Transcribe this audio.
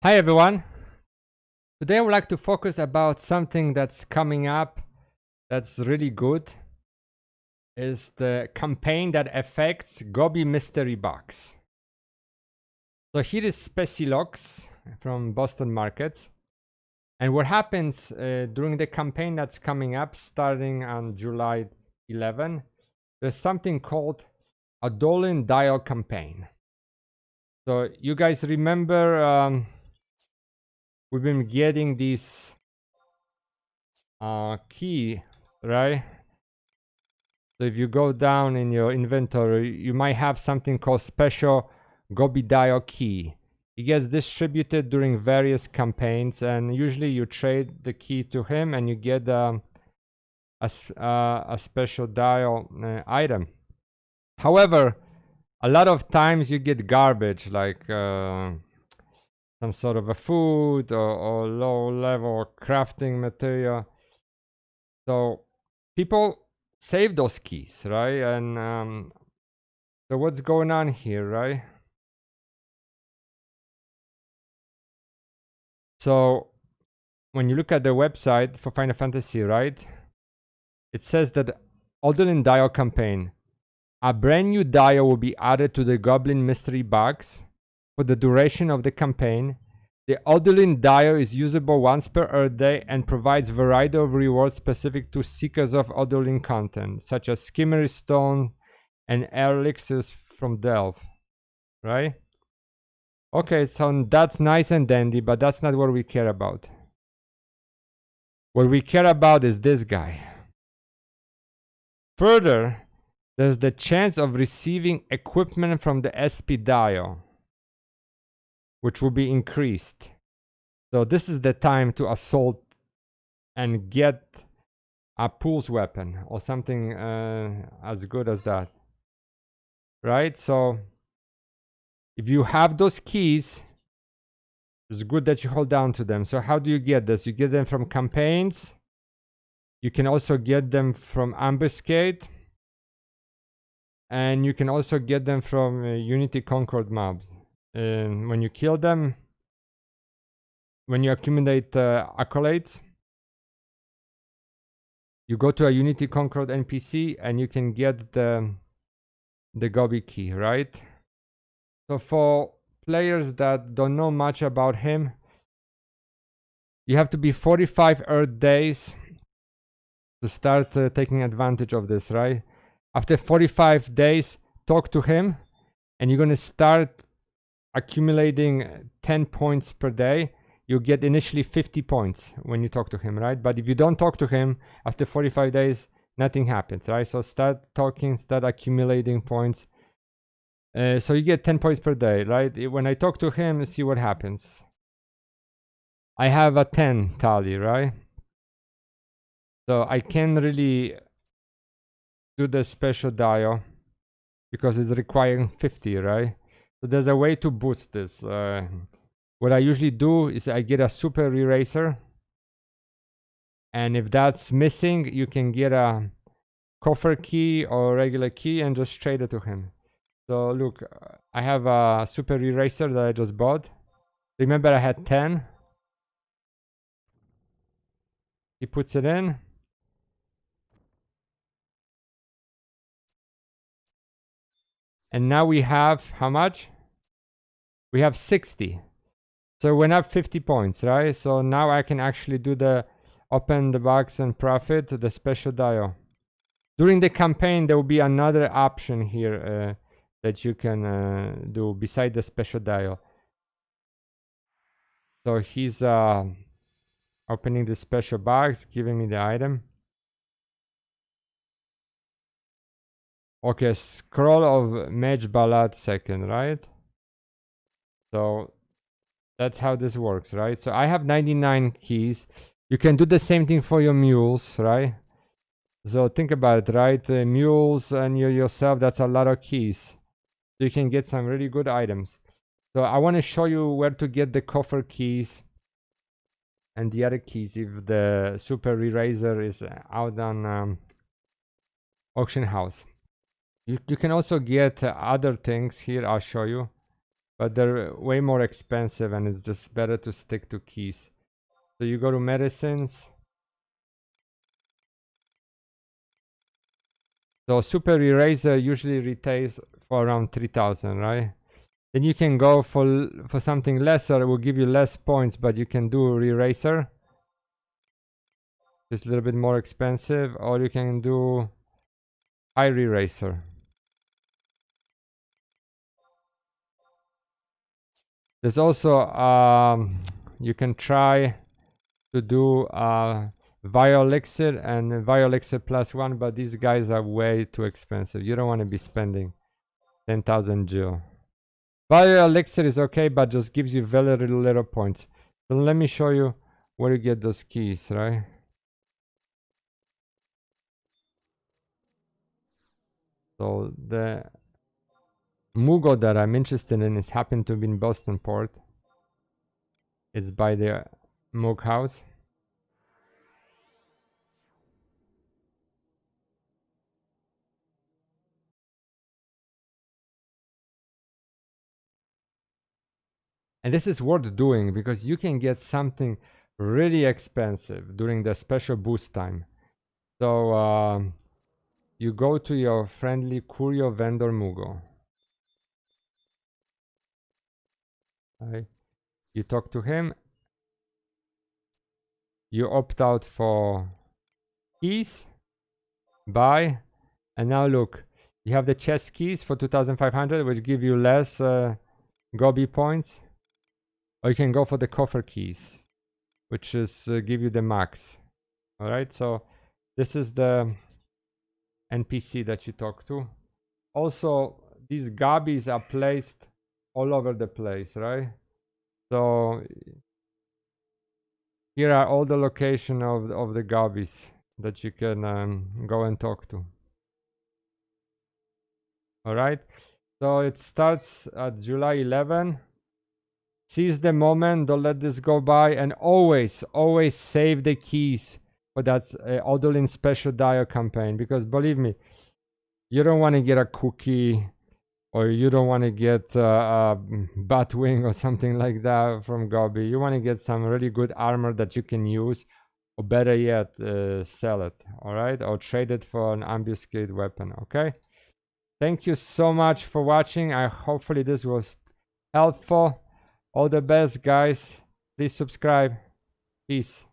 Hi everyone. Today I would like to focus about something that's coming up that's really good. Is the campaign that affects Gobby Mystery Box. So here is Specilox from Boston Markets. And what happens during the campaign that's coming up starting on July 11, there's something called Adoulin Dial Campaign. So you guys remember we've been getting these key, right? So if you go down in your inventory, you might have something called special Gobby Dial key. It gets distributed during various campaigns, and usually you trade the key to him and you get a special dial item. However, a lot of times you get garbage like some sort of a food or low level crafting material. So people save those keys, right? And so what's going on here, right? So when you look at the website for Final Fantasy, right, it says that Adoulin Dial Campaign, a brand new dial will be added to the Gobby Mystery Box for the duration of the campaign. The Adoulin Dial is usable once per Earth Day and provides a variety of rewards specific to seekers of Adoulin content, such as Skimmery Stone and elixirs from Delve, right? Okay, so that's nice and dandy, but that's not what we care about. What we care about is this guy. Further, there's the chance of receiving equipment from the SP dial, which will be increased. So this is the time to assault and get a pulse weapon or something as good as that, right? So if you have those keys, it's good that you hold down to them. So how do you get this? You get them from campaigns. You can also get them from Ambuscade. And you can also get them from Unity Concord mobs. And when you kill them, when you accumulate accolades, you go to a Unity Concord NPC and you can get the Gobby key, right? So for players that don't know much about him, you have to be 45 Earth days to start taking advantage of this, right? After 45 days, talk to him and you're going to start accumulating 10 points per day. You get initially 50 points when you talk to him, right? But if you don't talk to him after 45 days, nothing happens, right? So start talking, start accumulating points. So you get 10 points per day, right? When I talk to him, see what happens. I have a 10 tally, right? So I can't really do the special dial because it's requiring 50, right? So there's a way to boost this. What I usually do is I get a super eraser, and if that's missing, you can get a coffer key or regular key and just trade it to him. So look, I have a super eraser that I just bought. Remember I had 10. He puts it in. And now we have how much? We have 60. So we went up 50 points, right? So now I can actually do the open the box and profit, the special dial. During the campaign, there will be another option here that you can do beside the special dial. So he's opening the special box, giving me the item. Okay, scroll of Mage Ballad second, right? So that's how this works, right? So I have 99 keys. You can do the same thing for your mules, right? So think about it, right? Mules and yourself, that's a lot of keys. So you can get some really good items. So I want to show you where to get the coffer keys and the other keys if the super eraser is out on auction house. You can also get other things here. I'll show you. but they're way more expensive and it's just better to stick to keys. So you go to medicines. So super eraser usually retails for around 3,000, right? Then you can go for something lesser. It will give you less points, but you can do eraser. It's a little bit more expensive, or you can do high eraser. There's also you can try to do Violixir and Violixir +1, but these guys are way too expensive. You don't want to be spending 10,000 gil. Violixir is okay, but just gives you very little points. So let me show you where you get those keys, right? So the Mugo that I'm interested in is happened to be in Boston Port. It's by the Moog house. And this is worth doing because you can get something really expensive during the special boost time. So you go to your friendly Curio vendor Mugo. Right? You talk to him. You opt out for keys, buy, and now look. You have the chest keys for 2,500, which give you less Gobby points. Or you can go for the coffer keys, which is give you the max. All right, so this is the NPC that you talk to. Also, these Gobbies are placed all over the place, right? So here are all the location of the Gobbies that you can go and talk to. All right, so it starts at July 11. Seize the moment, don't let this go by, and always save the keys for that Adoulin special dial campaign, because believe me, you don't want to get a cookie, or you don't want to get a Batwing or something like that from Gobby. You want to get some really good armor that you can use, or better yet, sell it, all right? Or trade it for an ambuscade weapon, okay? Thank you so much for watching. Hopefully this was helpful. All the best, guys. Please subscribe. Peace.